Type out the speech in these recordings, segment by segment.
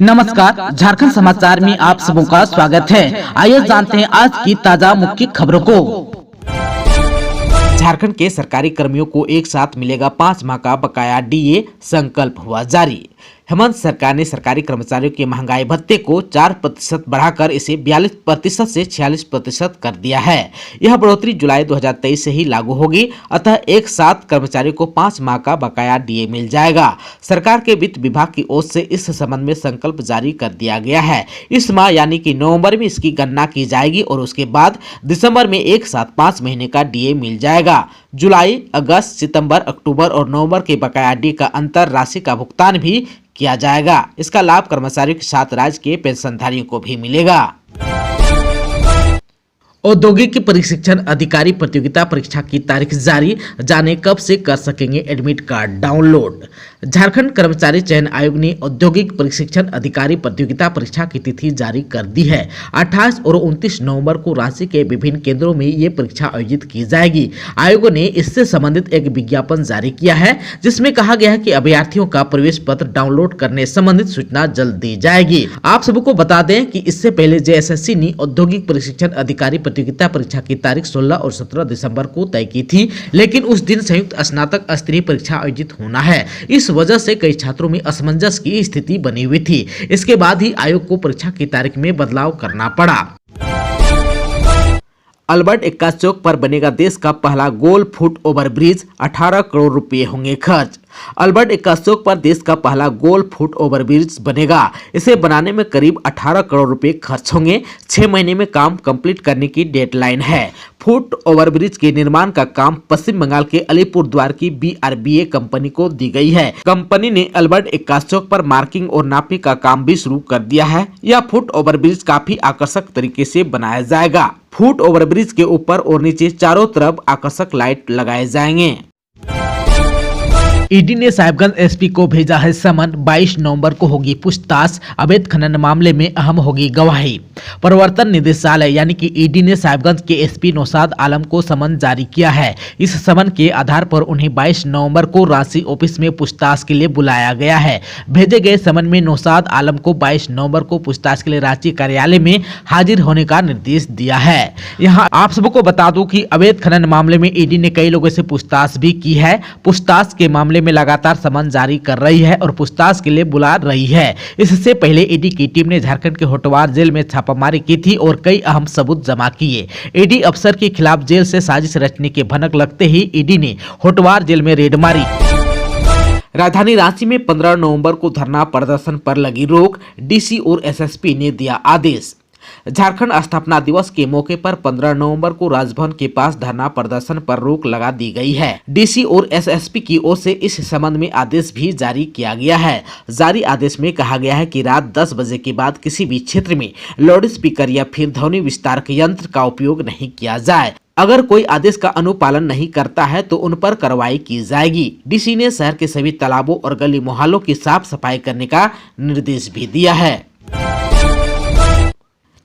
नमस्कार, झारखंड समाचार में आप सबों का स्वागत है। आइए जानते हैं आज की ताजा मुख्य खबरों को। झारखंड के सरकारी कर्मियों को एक साथ मिलेगा 5 माह का बकाया डीए, संकल्प हुआ जारी। हेमंत सरकार ने सरकारी कर्मचारियों के महंगाई भत्ते को 4% बढ़ाकर इसे 42% से 46% कर दिया है। यह बढ़ोतरी जुलाई 2023 से ही लागू होगी, अतः एक साथ कर्मचारियों को 5 माह का बकाया डीए मिल जाएगा। सरकार के वित्त विभाग की ओर से इस संबंध में संकल्प जारी कर दिया गया है। इस माह यानी कि नवंबर में इसकी गणना की जाएगी और उसके बाद दिसंबर में एक साथ 5 महीने का डीए मिल जाएगा। जुलाई, अगस्त, सितंबर, अक्टूबर और नवंबर के बकाया डीए का अंतर राशि का भुगतान भी किया जाएगा। इसका लाभ कर्मचारियों के साथ राज्य के पेंशनधारियों को भी मिलेगा। औद्योगिक प्रशिक्षण अधिकारी प्रतियोगिता परीक्षा की तारीख जारी, जाने कब से कर सकेंगे एडमिट कार्ड डाउनलोड। झारखंड कर्मचारी चयन आयोग ने औद्योगिक प्रशिक्षण अधिकारी प्रतियोगिता परीक्षा की तिथि जारी कर दी है। 28 और 29 नवंबर को रांची के विभिन्न केंद्रों में ये परीक्षा आयोजित की जाएगी। आयोग ने इससे संबंधित एक विज्ञापन जारी किया है, जिसमें कहा गया है कि अभ्यर्थियों का प्रवेश पत्र डाउनलोड करने संबंधित सूचना जल्द दी जाएगी। आप सबको बता दें कि इससे पहले जेएसएससी ने औद्योगिक प्रशिक्षण अधिकारी प्रतियोगिता परीक्षा की तारीख 16 और 17 दिसंबर को तय की थी, लेकिन उस दिन संयुक्त स्नातक स्तरीय परीक्षा आयोजित होना है। इस वजह से कई छात्रों में असमंजस की स्थिति बनी हुई थी। इसके बाद ही आयोग को परीक्षा की तारीख में बदलाव करना पड़ा। अल्बर्ट एक्का चौक पर बनेगा देश का पहला गोल फुट ओवरब्रिज, 18 करोड़ रुपए होंगे खर्च। अल्बर्ट एक्का चौक पर देश का पहला गोल फुट ओवरब्रिज बनेगा। इसे बनाने में करीब 18 करोड़ रुपए खर्च होंगे। 6 महीने में काम कंप्लीट करने की डेडलाइन है। फुट ओवरब्रिज के निर्माण का काम पश्चिम बंगाल के अलीपुरद्वार की बीआरबीए कंपनी को दी गई है। कंपनी ने अल्बर्ट एक्का चौक पर मार्किंग और नापी का काम भी शुरू कर दिया है। यह फुट ओवरब्रिज काफी आकर्षक तरीके से बनाया जाएगा। फुट ओवरब्रिज के ऊपर और नीचे चारों तरफ आकर्षक लाइट लगाए जाएंगे। ईडी ने साहिबगंज एसपी को भेजा है समन, 22 नवंबर को होगी पूछताछ। अवैध खनन मामले में अहम होगी गवाही। प्रवर्तन निदेशालय यानी कि ईडी ने साहिबगंज के एसपी नौशाद आलम को समन जारी किया है। इस समन के आधार पर उन्हें 22 नवंबर को रांची ऑफिस में पूछताछ के लिए बुलाया गया है। भेजे गए समन में नौशाद आलम को 22 नवंबर को पूछताछ के लिए रांची कार्यालय में हाजिर होने का निर्देश दिया है। यहाँ आप सबको बता दूं कि अवैध खनन मामले में ईडी ने कई लोगों से पूछताछ भी की है। पूछताछ के मामले में लगातार समन जारी कर रही है और पूछताछ के लिए बुला रही है। इससे पहले ईडी की टीम ने झारखंड के होटवार जेल में छापामारी की थी और कई अहम सबूत जमा किए। ईडी अफसर के खिलाफ जेल से साजिश रचने की भनक लगते ही ईडी ने होटवार जेल में रेड मारी। राजधानी रांची में 15 नवंबर को धरना प्रदर्शन पर लगी रोक, डीसी और एसएसपी ने दिया आदेश। झारखंड स्थापना दिवस के मौके पर 15 नवंबर को राजभवन के पास धरना प्रदर्शन पर रोक लगा दी गई है। डीसी और एसएसपी की ओर से इस संबंध में आदेश भी जारी किया गया है। जारी आदेश में कहा गया है कि रात 10 बजे के बाद किसी भी क्षेत्र में लाउड स्पीकर या फिर ध्वनि विस्तारक यंत्र का उपयोग नहीं किया जाए। अगर कोई आदेश का अनुपालन नहीं करता है तो उन पर कार्रवाई की जाएगी। डीसी ने शहर के सभी तालाबों और गली मोहल्लों की साफ सफाई करने का निर्देश भी दिया है।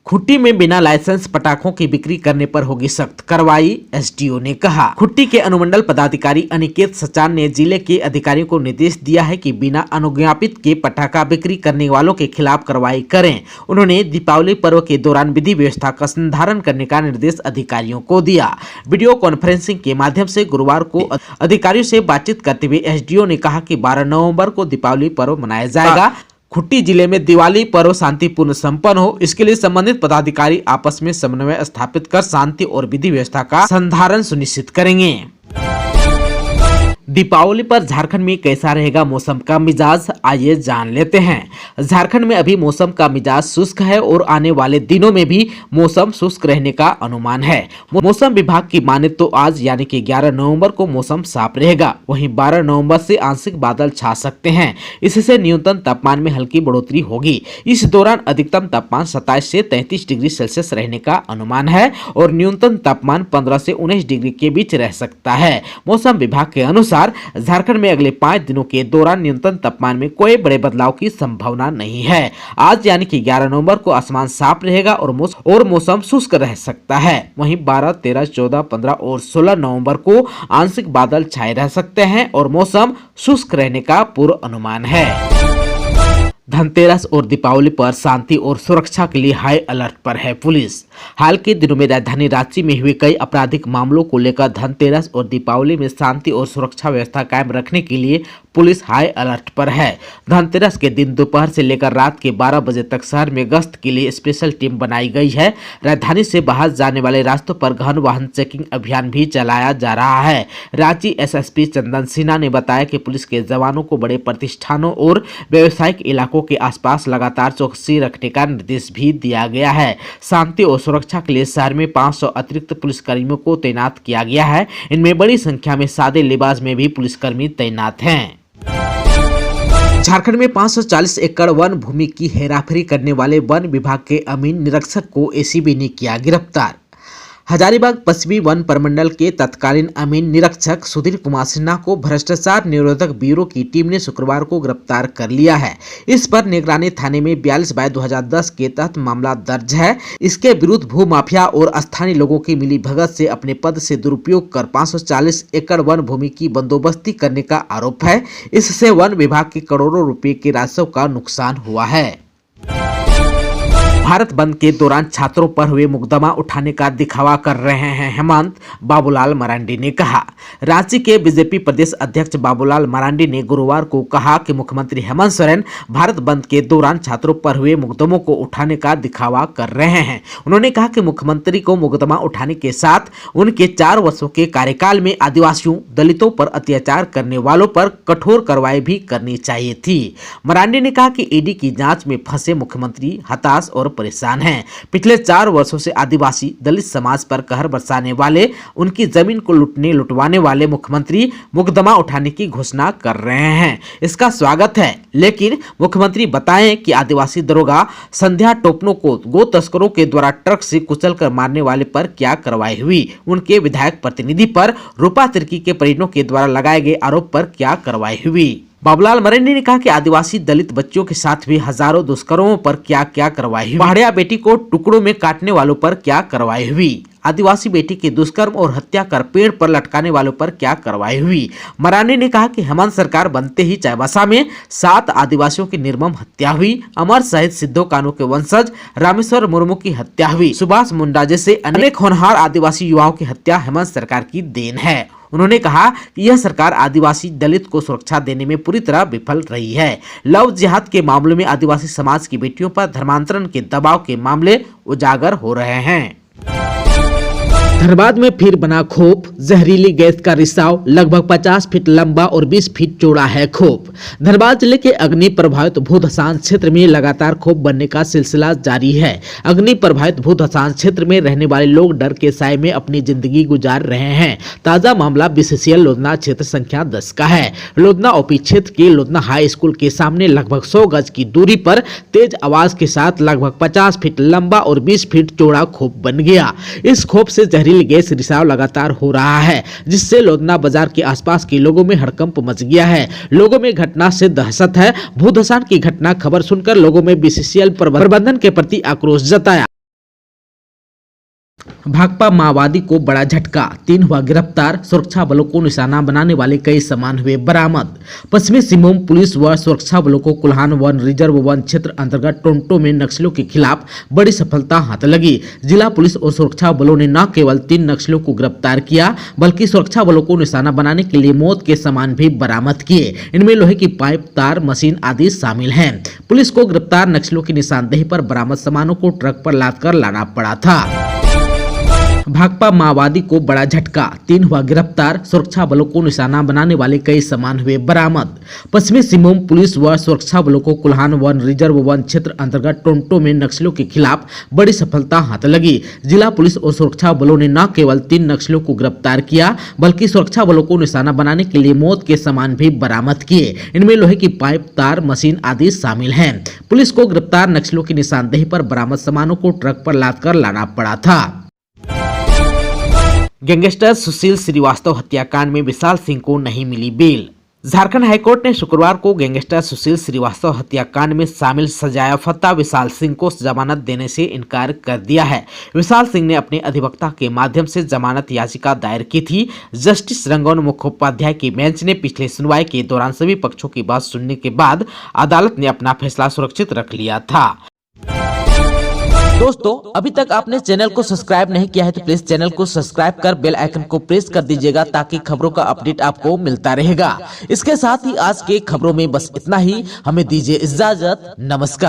खुट्टी में बिना लाइसेंस पटाखों की बिक्री करने पर होगी सख्त कार्रवाई, एसडीओ ने कहा। खुट्टी के अनुमंडल पदाधिकारी अनिकेत सचान ने जिले के अधिकारियों को निर्देश दिया है कि बिना अनुज्ञापित के पटाखा बिक्री करने वालों के खिलाफ कार्रवाई करें। उन्होंने दीपावली पर्व के दौरान विधि व्यवस्था का संधारण करने का निर्देश अधिकारियों को दिया। वीडियो कॉन्फ्रेंसिंग के माध्यम से गुरुवार को अधिकारियों से बातचीत करते हुए एसडीओ ने कहा कि 12 नवम्बर को दीपावली पर्व मनाया जाएगा। खुट्टी जिले में दिवाली पर्व शांतिपूर्ण संपन्न हो, इसके लिए संबंधित पदाधिकारी आपस में समन्वय स्थापित कर शांति और विधि व्यवस्था का संधारण सुनिश्चित करेंगे। दीपावली पर झारखंड में कैसा रहेगा मौसम का मिजाज, आइए जान लेते हैं। झारखंड में अभी मौसम का मिजाज शुष्क है और आने वाले दिनों में भी मौसम शुष्क रहने का अनुमान है। मौसम विभाग की माने तो आज यानी कि 11 नवंबर को मौसम साफ रहेगा। वहीं 12 नवंबर से आंशिक बादल छा सकते हैं। इससे न्यूनतम तापमान में हल्की बढ़ोतरी होगी। इस दौरान अधिकतम तापमान 27 से 33 डिग्री सेल्सियस रहने का अनुमान है और न्यूनतम तापमान 15 से 19 डिग्री के बीच रह सकता है। मौसम विभाग के अनुसार झारखंड में अगले 5 दिनों के दौरान न्यूनतम तापमान में कोई बड़े बदलाव की संभावना नहीं है। आज यानी कि 11 नवंबर को आसमान साफ रहेगा और मौसम शुष्क रह सकता है। वहीं 12, 13, 14, 15 और 16 नवंबर को आंशिक बादल छाए रह सकते हैं और मौसम शुष्क रहने का पूर्व अनुमान है। धनतेरस और दीपावली पर शांति और सुरक्षा के लिए हाई अलर्ट पर है पुलिस। हाल के दिनों में राजधानी रांची में हुए कई आपराधिक मामलों को लेकर धनतेरस और दीपावली में शांति और सुरक्षा व्यवस्था कायम रखने के लिए पुलिस हाई अलर्ट पर है। धनतेरस के दिन दोपहर से लेकर रात के 12 बजे तक शहर में गश्त के लिए स्पेशल टीम बनाई गई है। राजधानी से बाहर जाने वाले रास्तों पर गहन वाहन चेकिंग अभियान भी चलाया जा रहा है। रांची एसएसपी चंदन सिन्हा ने बताया कि पुलिस के जवानों को बड़े प्रतिष्ठानों और व्यावसायिक इलाकों के आसपास लगातार चौकसी रखने का निर्देश भी दिया गया है। शांति और सुरक्षा के लिए शहर में 500 अतिरिक्त पुलिसकर्मियों को तैनात किया गया है। इनमें बड़ी संख्या में सादे लिबास में भी पुलिसकर्मी तैनात हैं। झारखंड में 540 एकड़ वन भूमि की हेराफेरी करने वाले वन विभाग के अमीन निरीक्षक को एसीबी ने किया गिरफ्तार। हजारीबाग पश्चिमी वन प्रमंडल के तत्कालीन अमीन निरीक्षक सुधीर कुमार सिन्हा को भ्रष्टाचार निरोधक ब्यूरो की टीम ने शुक्रवार को गिरफ्तार कर लिया है। इस पर निगरानी थाने में 42/2010 के तहत मामला दर्ज है। इसके विरुद्ध भू माफिया और स्थानीय लोगों की मिलीभगत से अपने पद से दुरुपयोग कर 540 एकड़ वन भूमि की बंदोबस्ती करने का आरोप है। इससे वन विभाग के करोड़ों रुपए के राजस्व का नुकसान हुआ है। भारत बंद के दौरान छात्रों पर हुए मुकदमा उठाने का दिखावा कर रहे हैं हेमंत, बाबूलाल मरांडी ने कहा। रांची के बीजेपी प्रदेश अध्यक्ष बाबूलाल मरांडी ने गुरुवार को कहा कि मुख्यमंत्री हेमंत सोरेन भारत बंद के दौरान छात्रों पर हुए मुकदमों को उठाने का दिखावा कर रहे हैं। उन्होंने कहा कि मुख्यमंत्री को मुकदमा उठाने के साथ उनके 4 वर्षों के कार्यकाल में आदिवासियों, दलितों पर अत्याचार करने वालों पर कठोर कार्रवाई भी करनी चाहिए थी। मरांडी ने कहा कि ईडी की जांच में फंसे मुख्यमंत्री हताश और परेशान हैं। पिछले 4 वर्षों से आदिवासी दलित समाज पर कहर बरसाने वाले, उनकी जमीन को लुटवाने वाले मुख्यमंत्री मुकदमा उठाने की घोषणा कर रहे हैं। इसका स्वागत है, लेकिन मुख्यमंत्री बताएं कि आदिवासी दरोगा संध्या टोपनो को गो तस्करों के द्वारा ट्रक से कुचलकर मारने वाले पर क्या कार्रवाई हुई? उनके विधायक प्रतिनिधि पर रूपा तिर्की के परिजनों के द्वारा लगाए गए आरोप पर क्या कार्रवाई हुई? बाबूलाल मरांडी ने कहा कि आदिवासी दलित बच्चों के साथ भी हजारों दुष्कर्मों पर क्या क्या कार्रवाई हुई? पहाड़िया बेटी को टुकड़ों में काटने वालों पर क्या कार्रवाई हुई? आदिवासी बेटी के दुष्कर्म और हत्या कर पेड़ पर लटकाने वालों पर क्या कार्रवाई हुई? मरांडी ने कहा कि हेमंत सरकार बनते ही चाईबासा में 7 आदिवासियों की निर्मम हत्या हुई। अमर शहीद सिद्धो कान्हू के वंशज रामेश्वर मुर्मू की हत्या हुई। सुभाष मुंडा जैसे अनेक होनहार आदिवासी युवाओं की हत्या हेमंत सरकार की देन है। उन्होंने कहा कि यह सरकार आदिवासी दलित को सुरक्षा देने में पूरी तरह विफल रही है। लव जिहाद के मामलों में आदिवासी समाज की बेटियों पर धर्मांतरण के दबाव के मामले उजागर हो रहे हैं। धनबाद में फिर बना खौफ, जहरीली गैस का रिसाव। लगभग 50 फीट लंबा और 20 फीट चौड़ा है खौफ। धनबाद जिले के अग्नि प्रभावित भू-धसान क्षेत्र में लगातार खौफ बनने का सिलसिला जारी है। अग्नि प्रभावित भू-धसान क्षेत्र में रहने वाले लोग डर के साए में अपनी जिंदगी गुजार रहे हैं। ताजा मामला बीसीसीएल लोधना क्षेत्र संख्या 10 का है। लोधना ओपी क्षेत्र के लोधना हाई स्कूल के सामने लगभग 100 गज की दूरी पर तेज आवाज के साथ लगभग 50 फीट लंबा और 20 फीट चौड़ा खौफ बन गया। इस खौफ से जहरीली गैस रिसाव लगातार हो रहा है, जिससे लोधना बाजार के आसपास के लोगों में हड़कंप मच गया है। लोगों में घटना से दहशत है। भू-धसान की घटना खबर सुनकर लोगों में बीसीसीएल प्रबंधन के प्रति आक्रोश जताया। भाकपा माओवादी को बड़ा झटका, 3 हुआ गिरफ्तार। सुरक्षा बलों को निशाना बनाने वाले कई सामान हुए बरामद। पश्चिमी सिंहभूम पुलिस व सुरक्षा बलों को कुल्हान वन रिजर्व वन क्षेत्र अंतर्गत टोंटो में नक्सलियों के खिलाफ बड़ी सफलता हाथ लगी। जिला पुलिस और सुरक्षा बलों ने न केवल 3 नक्सलियों को गिरफ्तार किया, बल्कि सुरक्षा बलों को निशाना बनाने के लिए मौत के सामान भी बरामद किए। इनमें लोहे की पाइप, तार, मशीन आदि शामिल हैं। पुलिस को गिरफ्तार नक्सलियों की निशानदेही पर बरामद सामानों को ट्रक पर लाद कर लाना पड़ा था। भाकपा माओवादी को बड़ा झटका, 3 हुआ गिरफ्तार। सुरक्षा बलों को निशाना बनाने वाले कई सामान हुए बरामद। पश्चिमी सिंहभूम पुलिस व सुरक्षा बलों को कुल्हान वन रिजर्व वन क्षेत्र अंतर्गत टोंटो में नक्सलियों के खिलाफ बड़ी सफलता हाथ लगी। जिला पुलिस और सुरक्षा बलों ने न केवल 3 नक्सलियों को गिरफ्तार किया, बल्कि सुरक्षा बलों को निशाना बनाने के लिए मौत के सामान भी बरामद किए। इनमें लोहे की पाइप, तार, मशीन आदि शामिल हैं। पुलिस को गिरफ्तार नक्सलियों की निशानदेही पर बरामद सामानों को ट्रक पर लाद कर लाना पड़ा था। गैंगस्टर सुशील श्रीवास्तव हत्याकांड में विशाल सिंह को नहीं मिली बेल। झारखंड हाईकोर्ट ने शुक्रवार को गैंगस्टर सुशील श्रीवास्तव हत्याकांड में शामिल सजायाफ्ता विशाल सिंह को जमानत देने से इनकार कर दिया है। विशाल सिंह ने अपने अधिवक्ता के माध्यम से जमानत याचिका दायर की थी। जस्टिस रंगन मुखोपाध्याय की बेंच ने पिछले सुनवाई के दौरान सभी पक्षों की बात सुनने के बाद अदालत ने अपना फैसला सुरक्षित रख लिया था। दोस्तों, अभी तक आपने चैनल को सब्सक्राइब नहीं किया है तो प्लीज चैनल को सब्सक्राइब कर बेल आइकन को प्रेस कर दीजिएगा ताकि खबरों का अपडेट आपको मिलता रहेगा। इसके साथ ही आज के खबरों में बस इतना ही। हमें दीजिए इजाजत। नमस्कार।